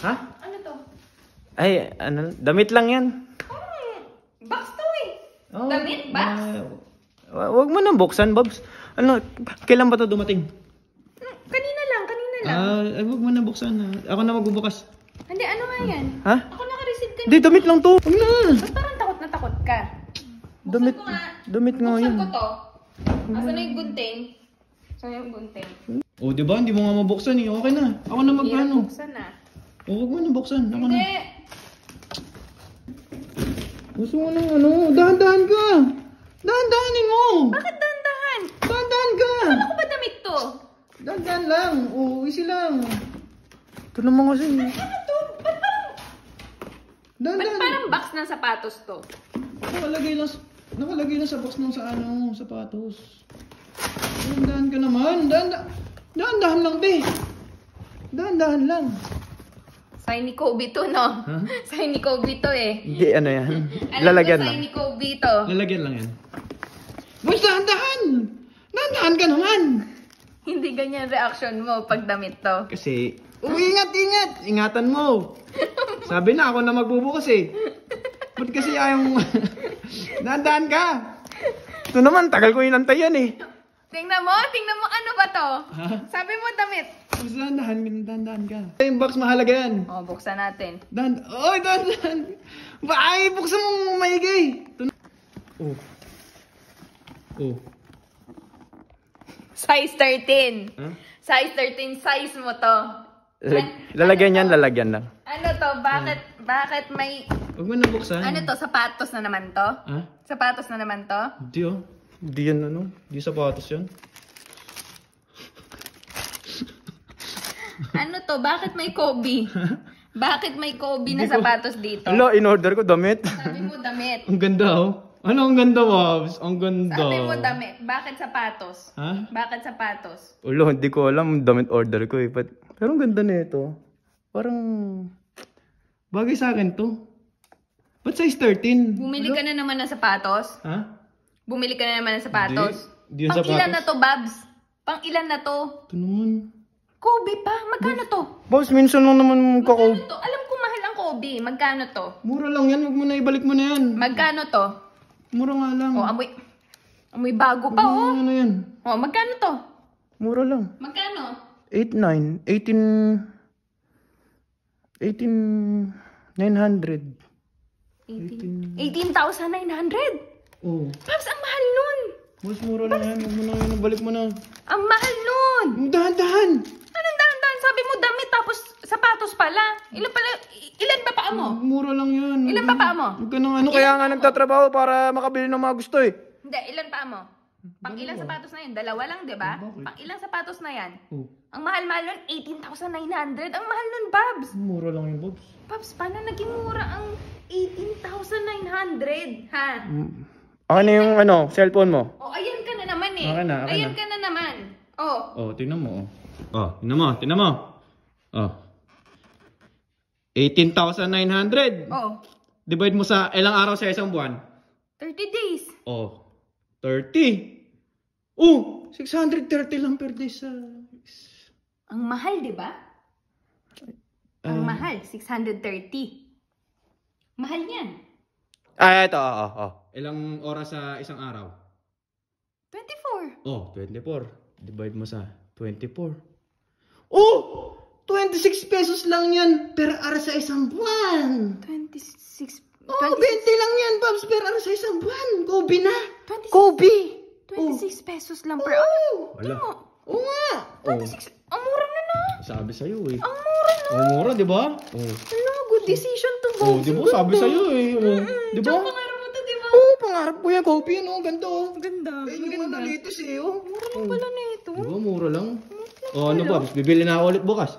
Ha? Ano to? Ay, ano, damit lang yan. Box to eh. Oh, Damit? Box? Wag mo nang buksan, Bobs. Ano, kailan ba to dumating? Kanina lang. Ay, wag mo nang buksan. Ako na magbubukas. Hindi, ano nga yan? Ha? Ako naka-receive kanina. Hindi, damit lang to. Wag na. Ba't parang takot na takot ka? Damit, Buksan ko nga. damit nga Buksan yan. ko to. Asan na yung gunting? Saan yung gunting? Oh, di ba? Hindi mo nga mabuksan eh. Okay na. Ako na Hirap magplano. buksan na. Oh, wag mo nang buksan. Ako Hindi. na. Gusto mo nang ano? Dahan-dahan ka. Dahan-dahanin mo. Bakit dandahan? Dahan-dahan ka. Ano ko ba damit to? Dahan-dahan lang. Oh, easy lang. Ito naman kasi. Ano to? Ba't Dahan-dahan. parang box ng sapatos to? Nakalagay lang sa box ng sa ano, sapatos. Dahan-dahan ka naman. Dahan-dahan lang, be. Dahan-dahan lang. Sign ni Kobe to, no? Huh? Sign ni Kobe to eh. Hindi, ano yan. Alam Lalagyan ko, lang. sign ni Kobe to. Lalagyan lang yan. Boss, dahan-dahan! Dahan-dahan ka naman! Hindi ganyan reaction mo pag damit to. Kasi, ingat! Ingatan mo! Sabi na, ako na magbubukas eh. Ba't kasi ayaw mo? Dahan-dahan ka! Ito naman, tagal ko inantay yan eh. Tingnan mo, ano ba to? Ha? Sabi mo damit. Boss, dahan-dahan ka. Yung box mahalaga yan. O, buksan natin. Dahan-dahan! Ay, buksan mo maigi! Ito na. Oh. Size 13. Huh? Size 13, size mo to. Lalagyan yan, lalagyan lang. Ano to? Bakit may... Huwag mo na buksan. Ano to? Sapatos na naman to? Ha? Sapatos na naman to? Hindi oh. Hindi yan ano. Hindi sapatos yan. Ano to? Bakit may Kobe? Bakit may Kobe na sapatos dito? Alo, in-order ko damit. Sabi mo damit. Ang ganda oh. Ano ang ganda, Bobs? Ang ganda. Sabi mo damit. Bakit sapatos? Ha? Bakit sapatos? Ulo, hindi ko alam. Damit order ko eh. Pero ang ganda nito. Parang... Bagay sa akin to. Ba't size 13? Bumili ka na naman ng sapatos? Ha? Bumili ka na naman ng sapatos? Hindi yung Pang ilan sapatos. na to, Babs? Pang ilan na to? Ito naman. Kobe pa? Magkano to? Boss, minsan lang naman Magkano to? Alam ko mahal ang Kobe. Magkano to? Mura lang yan. Huwag mo na ibalik mo na yan. Magkano to? Mura nga lang. Oh, amoy bago pa, oh. Ano yan? Oh, magkano to? Mura lang. Magkano? 8,900. 18,900. 18,900? Oh. Babs, ang mahal nun. Boss, mura lang yan. Huwag mo na yan. Balik mo na. Ang mahal nun. Dahan-dahan. Anong dahan-dahan? Sabi mo damit tapos sapatos pala. Ilan ba paa mo? Mura lang yan. Ilan ba paa mo? Huwag ka nang ano. Kaya nga nagtatrabaho para makabili ng mga gusto eh. Hindi, ilan paa mo? Pang ilang sapatos na yan? Dalawa lang, di ba? Bakit? Pang ilang sapatos na yan? Oh. Ang mahal-mahal nun, 18,900. Ang mahal nun, Babs. Mura lang yun, Bobs. Babs, paano naging mura ang 18,900? Ha? Akin na yung ano, cellphone mo. Oh, ayan ka na naman eh. Akin na. Ayan ka na naman. Oh. Oh, tingnan mo. Tingnan mo. Oh. 18,900. Oh. Divide mo sa ilang araw sa isang buwan? 30 days. Oh. 30. Oh, 630 lang per day sa... Ang mahal, di ba? Ang mahal, 630. Mahal yan. Ito. Ilang oras sa isang araw? 24. Oh, 24. Divide mo sa 24. Oh! 26 pesos lang yan per araw sa isang buwan. 26. Oh, 20 lang yan, Babs, per araw sa isang buwan. Kobe na. 26. Kobe. 26 pesos lang per hour. Wala. Mo. Oo nga. 26. Ang mura na na. Sabi sa'yo eh. Ang mura na. Oh, mura, di ba? Oh. Ano, good decision to go. Oh, di ba? Sabi sa'yo eh. Oh. Di ba? Tsaka pangarap mo to, di ba? Oo, pangarap ko yan. Kobe yan, oh. Ganda, oh. Ganda. Eh, yung ano litis eh, oh. Mura lang pala na ito. Di ba? Mura lang. Oh, ano ba? Bibili na ako ulit bukas.